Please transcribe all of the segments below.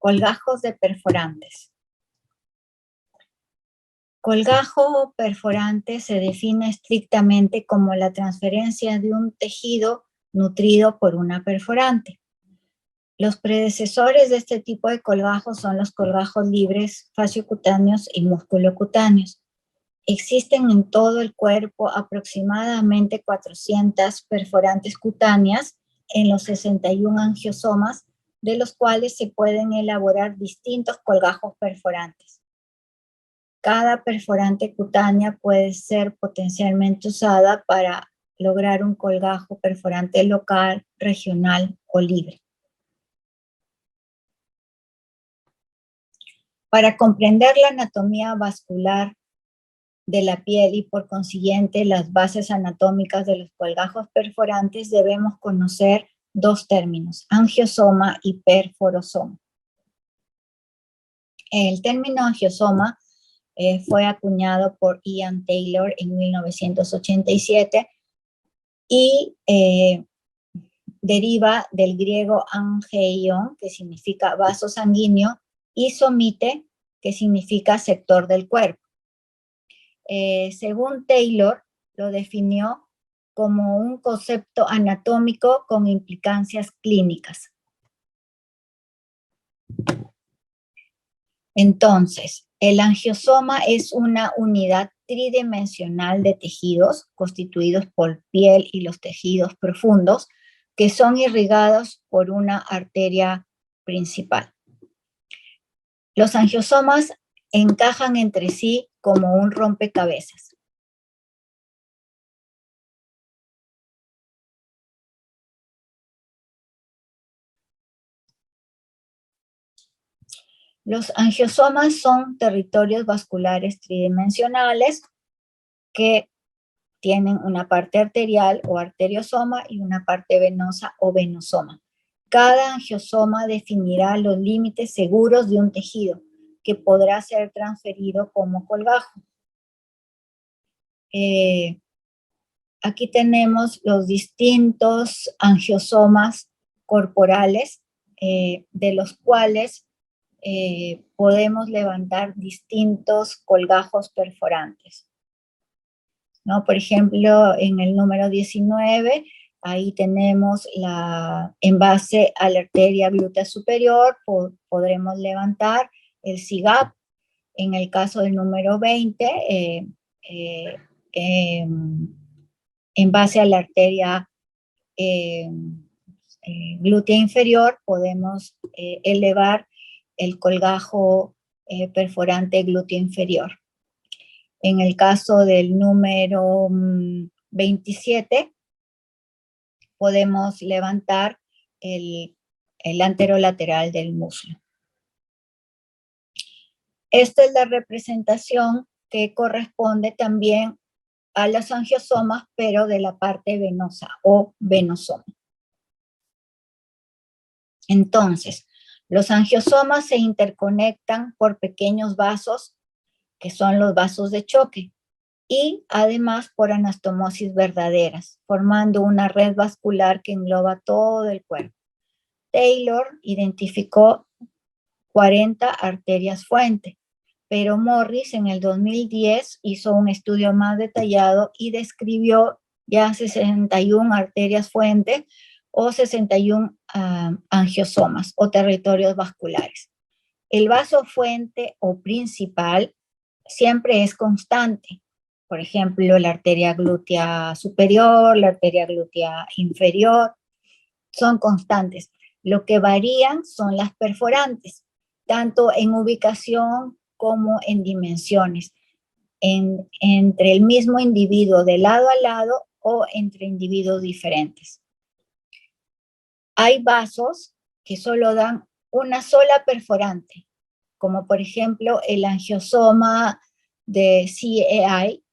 Colgajos de perforantes. Colgajo perforante se define estrictamente como la transferencia de un tejido nutrido por una perforante. Los predecesores de este tipo de colgajos son los colgajos libres, fasciocutáneos y musculocutáneos. Existen en todo el cuerpo aproximadamente 400 perforantes cutáneas en los 61 angiosomas, de los cuales se pueden elaborar distintos colgajos perforantes. Cada perforante cutánea puede ser potencialmente usada para lograr un colgajo perforante local, regional o libre. Para comprender la anatomía vascular de la piel y por consiguiente las bases anatómicas de los colgajos perforantes, debemos conocer dos términos, angiosoma y perforosoma. El término angiosoma fue acuñado por Ian Taylor en 1987 y deriva del griego angeion, que significa vaso sanguíneo, y somite, que significa sector del cuerpo. Según Taylor, lo definió como un concepto anatómico con implicancias clínicas. Entonces, el angiosoma es una unidad tridimensional de tejidos constituidos por piel y los tejidos profundos que son irrigados por una arteria principal. Los angiosomas encajan entre sí como un rompecabezas. Los angiosomas son territorios vasculares tridimensionales que tienen una parte arterial o arteriosoma y una parte venosa o venosoma. Cada angiosoma definirá los límites seguros de un tejido que podrá ser transferido como colgajo. Aquí tenemos los distintos angiosomas corporales, de los cuales podemos levantar distintos colgajos perforantes, ¿no? Por ejemplo, en el número 19, ahí tenemos en base a la arteria glútea superior, podremos levantar el SIGAP. En el caso del número 20, en base a la arteria glútea inferior, podemos elevar el colgajo perforante glúteo inferior. En el caso del número 27, podemos levantar el anterolateral del muslo. Esta es la representación que corresponde también a los angiosomas, pero de la parte venosa o venosoma. Entonces, los angiosomas se interconectan por pequeños vasos, que son los vasos de choque, y además por anastomosis verdaderas, formando una red vascular que engloba todo el cuerpo. Taylor identificó 40 arterias fuente, pero Morris en el 2010 hizo un estudio más detallado y describió ya 61 arterias fuente o 61 angiosomas o territorios vasculares. El vaso fuente o principal siempre es constante. Por ejemplo, la arteria glútea superior, la arteria glútea inferior, son constantes. Lo que varían son las perforantes, tanto en ubicación como en dimensiones, entre el mismo individuo de lado a lado o entre individuos diferentes. Hay vasos que solo dan una sola perforante, como por ejemplo el angiosoma de CAI.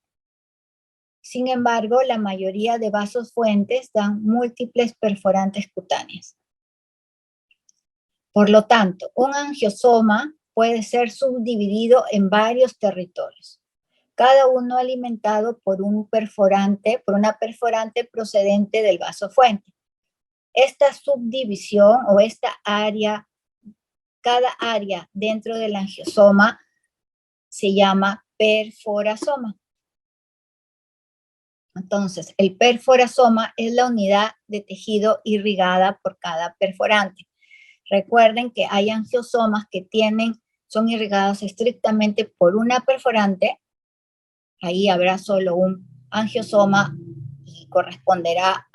Sin embargo, la mayoría de vasos fuentes dan múltiples perforantes cutáneas. Por lo tanto, un angiosoma puede ser subdividido en varios territorios, cada uno alimentado por una perforante procedente del vaso fuente. Esta subdivisión o esta área cada área dentro del angiosoma se llama perforasoma. Entonces, el perforasoma es la unidad de tejido irrigada por cada perforante. Recuerden que hay angiosomas que son irrigados estrictamente por una perforante. Ahí habrá solo un angiosoma y corresponderá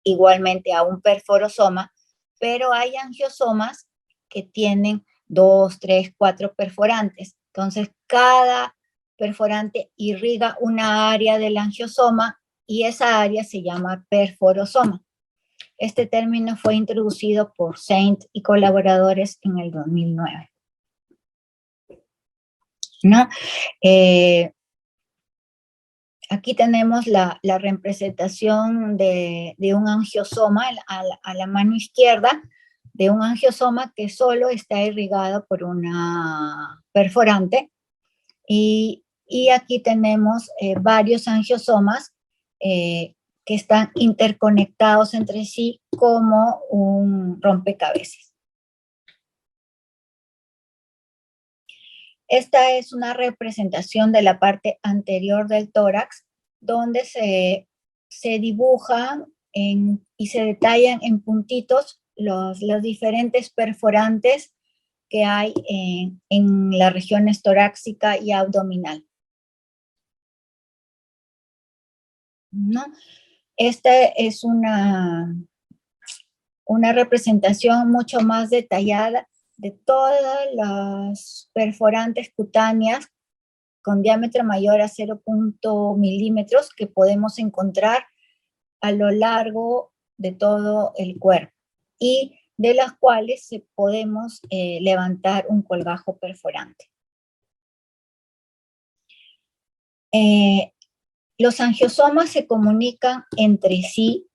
igualmente a un perforosoma, pero hay angiosomas que tienen 2, 3, 4 perforantes. Entonces, cada perforante irriga una área del angiosoma y esa área se llama perforosoma. Este término fue introducido por Saint y colaboradores en el 2009. ¿No? Aquí tenemos la representación de un angiosoma a la mano izquierda, de un angiosoma que solo está irrigado por una perforante. Y aquí tenemos varios angiosomas que están interconectados entre sí como un rompecabezas. Esta es una representación de la parte anterior del tórax, donde se dibujan y se detallan en puntitos los diferentes perforantes que hay en las regiones torácica y abdominal. ¿No? Esta es una representación mucho más detallada de todas las perforantes cutáneas con diámetro mayor a 0.0 milímetros que podemos encontrar a lo largo de todo el cuerpo y de las cuales podemos levantar un colgajo perforante. Los angiosomas se comunican entre sí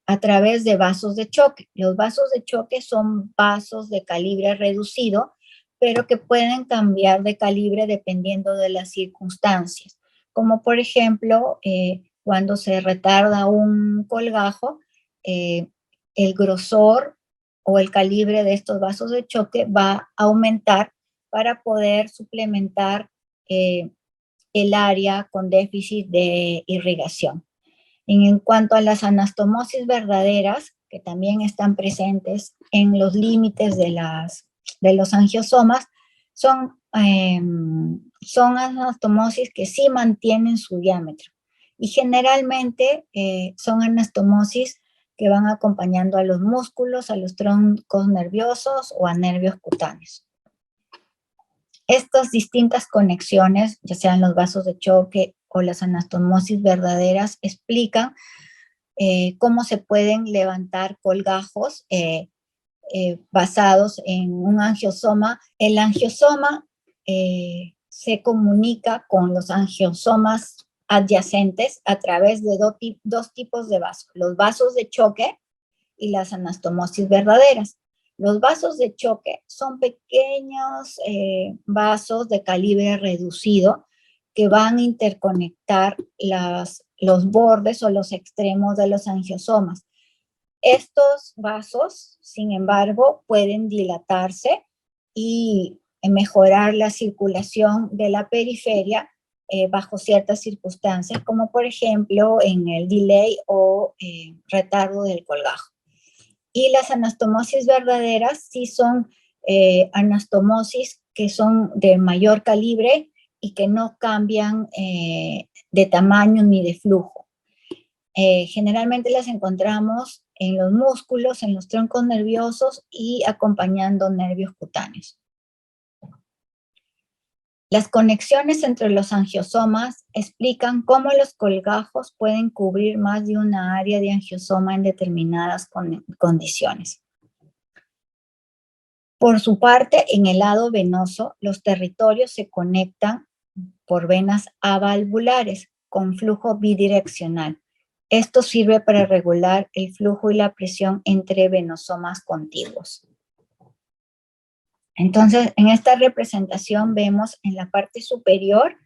a través de vasos de choque. Los vasos de choque son vasos de calibre reducido, pero que pueden cambiar de calibre dependiendo de las circunstancias. Como por ejemplo, cuando se retarda un colgajo, el grosor o el calibre de estos vasos de choque va a aumentar para poder suplementar el área con déficit de irrigación. En cuanto a las anastomosis verdaderas, que también están presentes en los límites de los angiosomas, son anastomosis que sí mantienen su diámetro. Y generalmente son anastomosis que van acompañando a los músculos, a los troncos nerviosos o a nervios cutáneos. Estas distintas conexiones, ya sean los vasos de choque o las anastomosis verdaderas, explican cómo se pueden levantar colgajos basados en un angiosoma. El angiosoma se comunica con los angiosomas adyacentes a través de dos tipos de vasos, los vasos de choque y las anastomosis verdaderas. Los vasos de choque son pequeños vasos de calibre reducido que van a interconectar los bordes o los extremos de los angiosomas. Estos vasos, sin embargo, pueden dilatarse y mejorar la circulación de la periferia bajo ciertas circunstancias, como por ejemplo en el delay o retardo del colgajo. Y las anastomosis verdaderas sí son anastomosis que son de mayor calibre y que no cambian de tamaño ni de flujo. Generalmente las encontramos en los músculos, en los troncos nerviosos y acompañando nervios cutáneos. Las conexiones entre los angiosomas explican cómo los colgajos pueden cubrir más de una área de angiosoma en determinadas condiciones. Por su parte, en el lado venoso, los territorios se conectan por venas avalvulares con flujo bidireccional. Esto sirve para regular el flujo y la presión entre venosomas contiguos. Entonces, en esta representación vemos en la parte superior,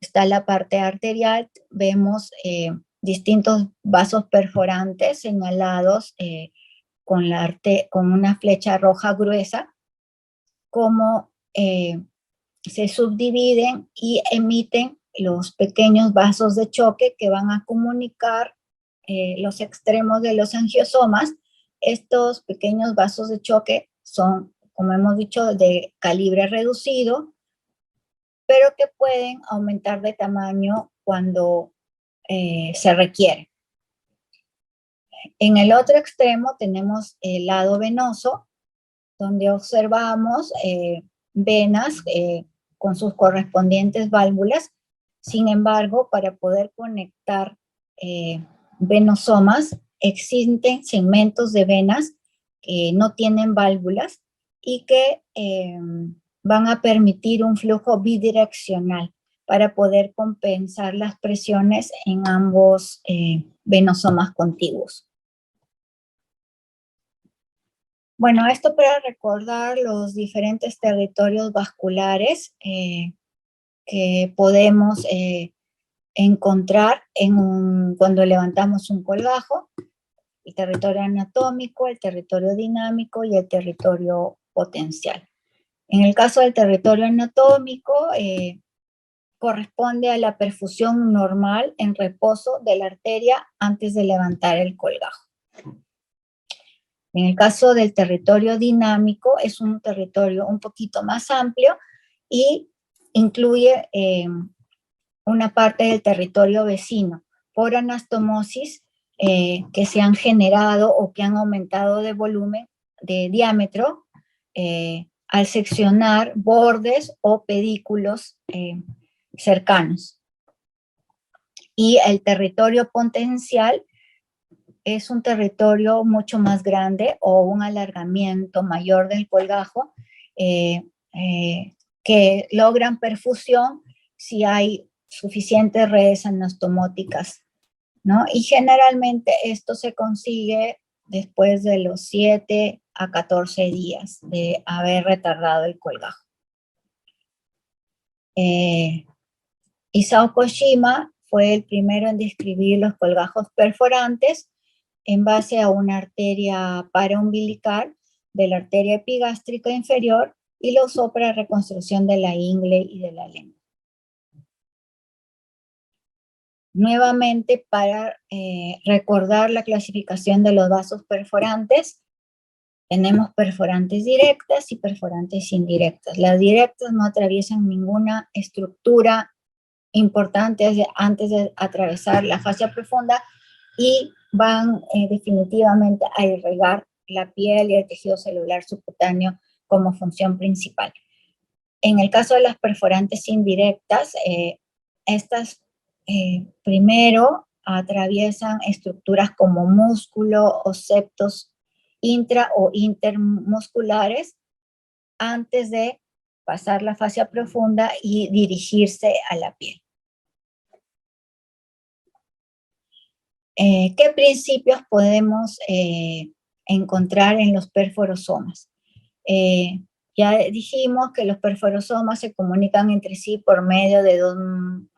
está la parte arterial, vemos distintos vasos perforantes señalados con una flecha roja gruesa, cómo se subdividen y emiten los pequeños vasos de choque que van a comunicar los extremos de los angiosomas. Estos pequeños vasos de choque son, como hemos dicho, de calibre reducido, pero que pueden aumentar de tamaño cuando se requiere. En el otro extremo tenemos el lado venoso, donde observamos venas con sus correspondientes válvulas. Sin embargo, para poder conectar venosomas, existen segmentos de venas que no tienen válvulas y que van a permitir un flujo bidireccional para poder compensar las presiones en ambos venosomas contiguos. Bueno, esto para recordar los diferentes territorios vasculares que podemos encontrar cuando levantamos un colgajo: el territorio anatómico, el territorio dinámico y el territorio potencial. En el caso del territorio anatómico, corresponde a la perfusión normal en reposo de la arteria antes de levantar el colgajo. En el caso del territorio dinámico, es un territorio un poquito más amplio y incluye una parte del territorio vecino por anastomosis que se han generado o que han aumentado de volumen, de diámetro, al seccionar bordes o pedículos cercanos. Y el territorio potencial es un territorio mucho más grande o un alargamiento mayor del colgajo que logran perfusión si hay suficientes redes anastomóticas, ¿no? Y generalmente esto se consigue después de los 7 a 14 días de haber retardado el colgajo. Isao Kojima fue el primero en describir los colgajos perforantes en base a una arteria paraumbilical de la arteria epigástrica inferior y lo usó para reconstrucción de la ingle y de la lengua. Nuevamente, para recordar la clasificación de los vasos perforantes, tenemos perforantes directas y perforantes indirectas. Las directas no atraviesan ninguna estructura importante antes de atravesar la fascia profunda y van definitivamente a irrigar la piel y el tejido celular subcutáneo como función principal. En el caso de las perforantes indirectas, estas primero atraviesan estructuras como músculo o septos intra o intermusculares antes de pasar la fascia profunda y dirigirse a la piel. ¿Qué principios podemos encontrar en los perforosomas? Ya dijimos que los perforosomas se comunican entre sí por medio de dos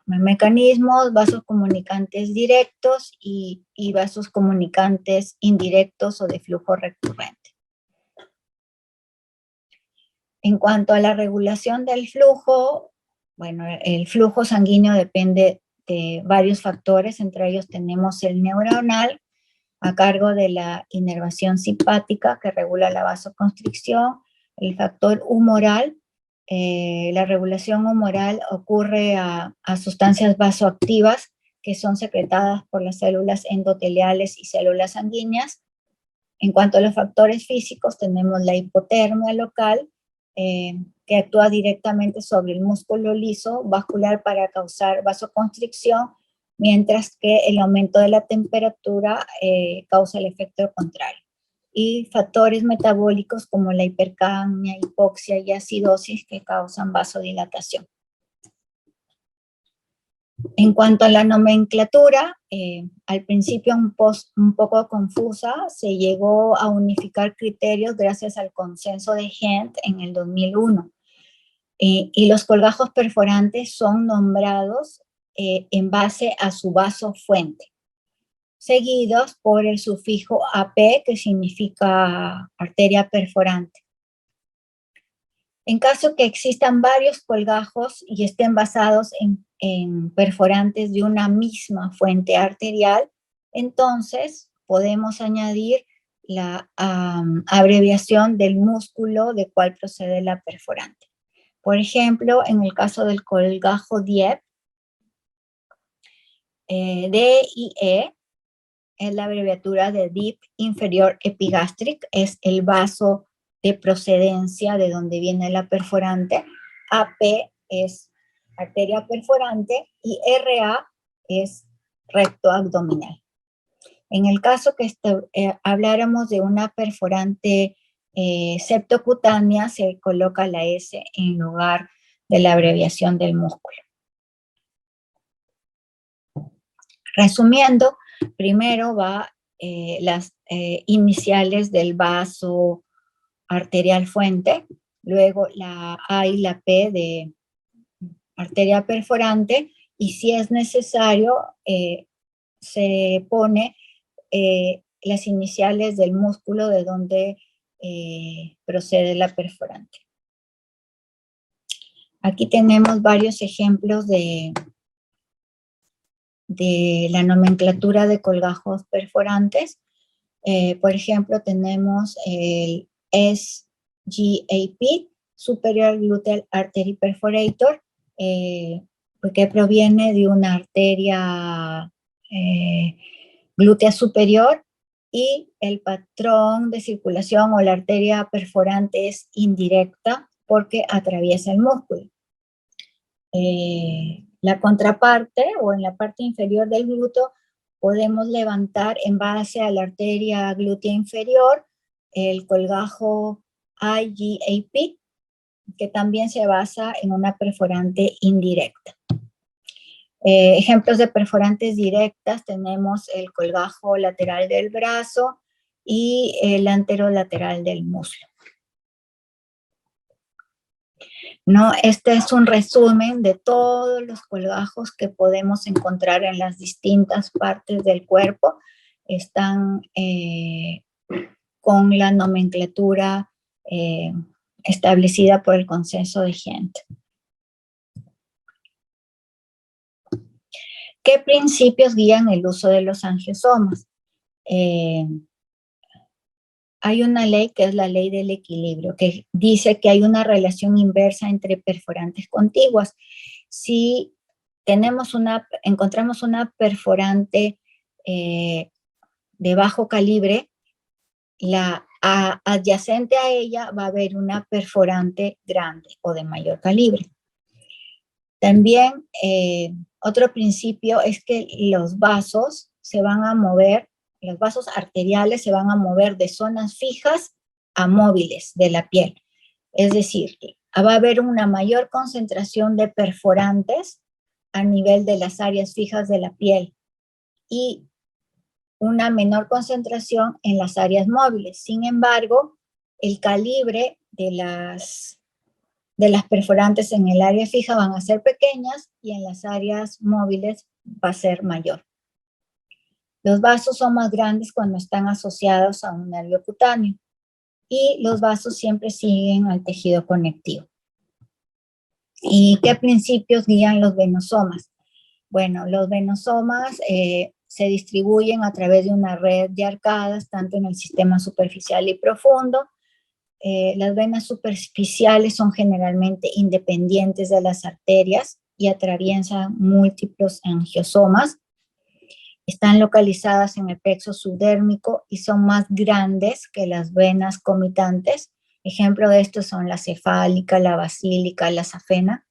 mecanismos: vasos comunicantes directos y vasos comunicantes indirectos o de flujo recurrente. En cuanto a la regulación del flujo, bueno, el flujo sanguíneo depende de varios factores, entre ellos tenemos el neuronal, a cargo de la inervación simpática que regula la vasoconstricción, el factor humoral. La regulación humoral ocurre a sustancias vasoactivas que son secretadas por las células endoteliales y células sanguíneas. En cuanto a los factores físicos, tenemos la hipotermia local, que actúa directamente sobre el músculo liso vascular para causar vasoconstricción, mientras que el aumento de la temperatura causa el efecto contrario. Y factores metabólicos como la hipercapnia, hipoxia y acidosis que causan vasodilatación. En cuanto a la nomenclatura, al principio un poco confusa, se llegó a unificar criterios gracias al consenso de Gent en el 2001. Y los colgajos perforantes son nombrados en base a su vaso fuente. seguidos por el sufijo AP, que significa arteria perforante. En caso que existan varios colgajos y estén basados en perforantes de una misma fuente arterial, entonces podemos añadir la abreviación del músculo de cual procede la perforante. Por ejemplo, en el caso del colgajo DIEP, DIE es la abreviatura de Deep Inferior Epigastric, es el vaso de procedencia de donde viene la perforante. AP es arteria perforante y RA es recto abdominal. En el caso que habláramos de una perforante septocutánea, se coloca la S en lugar de la abreviación del músculo. Resumiendo, primero va las iniciales del vaso arterial fuente, luego la A y la P de arteria perforante, y si es necesario, se pone las iniciales del músculo de donde procede la perforante. Aquí tenemos varios ejemplos de la nomenclatura de colgajos perforantes. Por ejemplo, tenemos el SGAP, Superior Gluteal Artery Perforator, que proviene de una arteria glútea superior, y el patrón de circulación o la arteria perforante es indirecta porque atraviesa el músculo. La contraparte, o en la parte inferior del glúteo, podemos levantar en base a la arteria glútea inferior el colgajo IGAP, que también se basa en una perforante indirecta. Ejemplos de perforantes directas tenemos el colgajo lateral del brazo y el anterolateral del muslo. ¿No? Este es un resumen de todos los colgajos que podemos encontrar en las distintas partes del cuerpo. Están con la nomenclatura establecida por el consenso de Ghent. ¿Qué principios guían el uso de los angiosomas? Hay una ley que es la ley del equilibrio, que dice que hay una relación inversa entre perforantes contiguas. Si encontramos una perforante de bajo calibre, adyacente a ella va a haber una perforante grande o de mayor calibre. También otro principio es que los vasos se van a mover, los vasos arteriales se van a mover de zonas fijas a móviles de la piel. Es decir, va a haber una mayor concentración de perforantes a nivel de las áreas fijas de la piel y una menor concentración en las áreas móviles. Sin embargo, el calibre de las perforantes en el área fija van a ser pequeñas y en las áreas móviles va a ser mayor. Los vasos son más grandes cuando están asociados a un nervio cutáneo y los vasos siempre siguen al tejido conectivo. ¿Y qué principios guían los venosomas? Bueno, los venosomas se distribuyen a través de una red de arcadas, tanto en el sistema superficial y profundo. Las venas superficiales son generalmente independientes de las arterias y atraviesan múltiples angiosomas. Están localizadas en el plexo subdérmico y son más grandes que las venas comitantes. Ejemplo de estos son la cefálica, la basílica, la safena.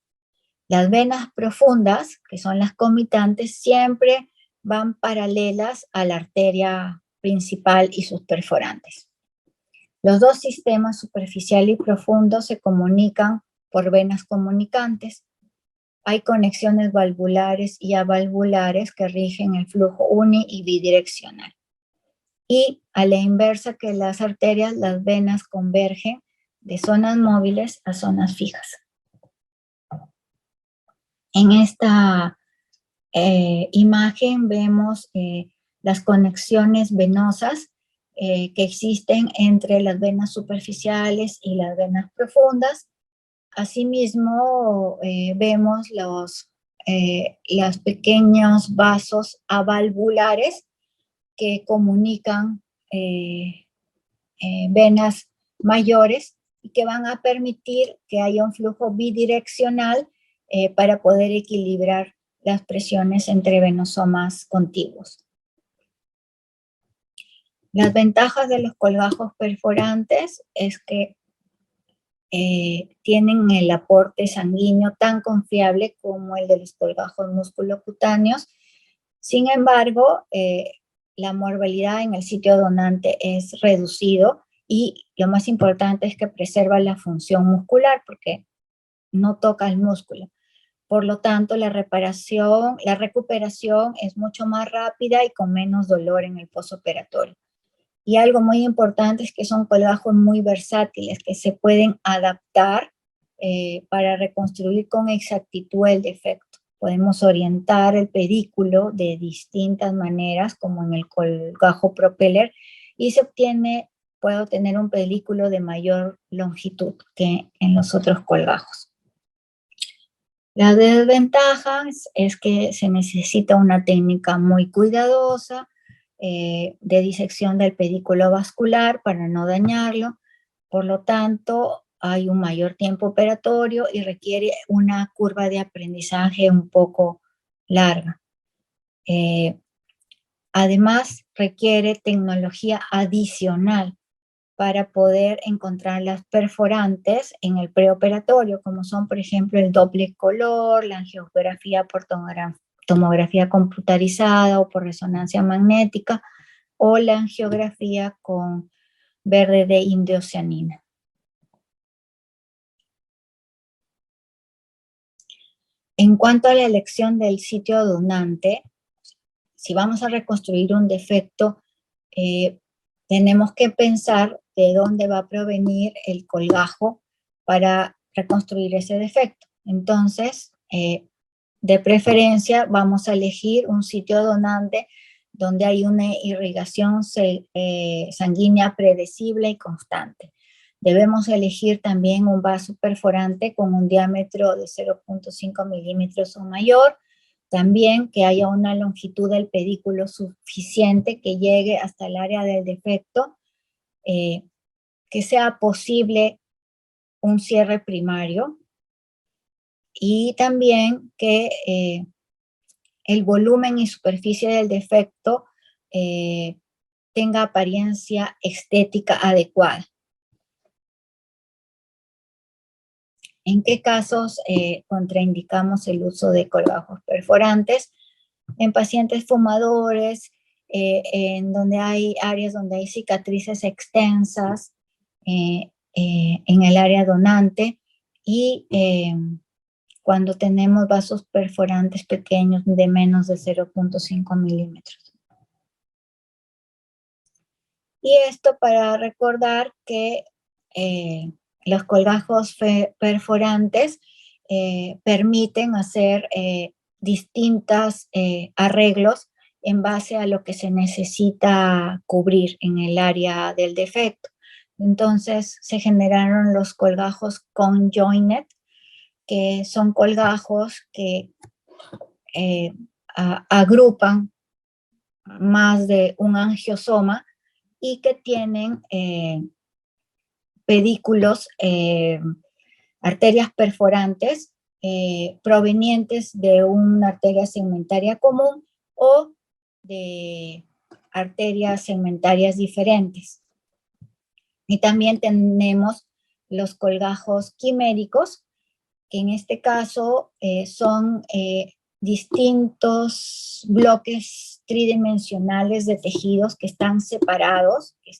Las venas profundas, que son las comitantes, siempre van paralelas a la arteria principal y sus perforantes. Los dos sistemas, superficial y profundo, se comunican por venas comunicantes. Hay conexiones valvulares y avalvulares que rigen el flujo uni y bidireccional. Y a la inversa que las arterias, las venas convergen de zonas móviles a zonas fijas. En esta imagen vemos las conexiones venosas que existen entre las venas superficiales y las venas profundas. Asimismo, vemos los pequeños vasos avalvulares que comunican venas mayores y que van a permitir que haya un flujo bidireccional para poder equilibrar las presiones entre venosomas contiguos. Las ventajas de los colgajos perforantes es que tienen el aporte sanguíneo tan confiable como el de los colgajos musculocutáneos. Sin embargo, la morbilidad en el sitio donante es reducido y lo más importante es que preserva la función muscular porque no toca el músculo. Por lo tanto, la recuperación es mucho más rápida y con menos dolor en el postoperatorio. Y algo muy importante es que son colgajos muy versátiles, que se pueden adaptar para reconstruir con exactitud el defecto. Podemos orientar el pedículo de distintas maneras, como en el colgajo propeller, y puede obtener un pedículo de mayor longitud que en los otros colgajos. La desventaja es que se necesita una técnica muy cuidadosa, de disección del pedículo vascular para no dañarlo. Por lo tanto, hay un mayor tiempo operatorio y requiere una curva de aprendizaje un poco larga. Además, requiere tecnología adicional para poder encontrar las perforantes en el preoperatorio, como son, por ejemplo, el doble color, la angiografía por tomografía computarizada o por resonancia magnética, o la angiografía con verde de indocianina. En cuanto a la elección del sitio donante, si vamos a reconstruir un defecto, tenemos que pensar de dónde va a provenir el colgajo para reconstruir ese defecto. Entonces, de preferencia, vamos a elegir un sitio donante donde hay una irrigación sanguínea predecible y constante. Debemos elegir también un vaso perforante con un diámetro de 0.5 milímetros o mayor, también que haya una longitud del pedículo suficiente que llegue hasta el área del defecto, que sea posible un cierre primario y también que el volumen y superficie del defecto tenga apariencia estética adecuada. ¿En qué casos contraindicamos el uso de colgajos perforantes? En pacientes fumadores, en donde hay áreas donde hay cicatrices extensas, en el área donante y cuando tenemos vasos perforantes pequeños de menos de 0.5 milímetros. Y esto para recordar que los colgajos perforantes permiten hacer distintos arreglos en base a lo que se necesita cubrir en el área del defecto. Entonces se generaron los colgajos conjoined, que son colgajos que agrupan más de un angiosoma y que tienen pedículos, arterias perforantes provenientes de una arteria segmentaria común o de arterias segmentarias diferentes. Y también tenemos los colgajos quiméricos, que en este caso son distintos bloques tridimensionales de tejidos que están separados, que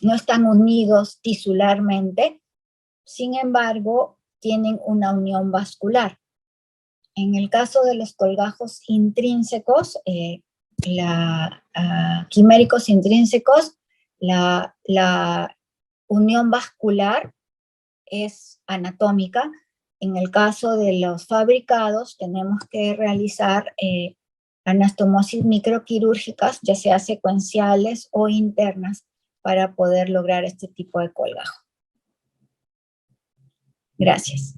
no están unidos tisularmente, sin embargo, tienen una unión vascular. En el caso de los colgajos intrínsecos, quiméricos intrínsecos, la unión vascular es anatómica. En el caso de los fabricados, tenemos que realizar anastomosis microquirúrgicas, ya sea secuenciales o internas, para poder lograr este tipo de colgajo. Gracias.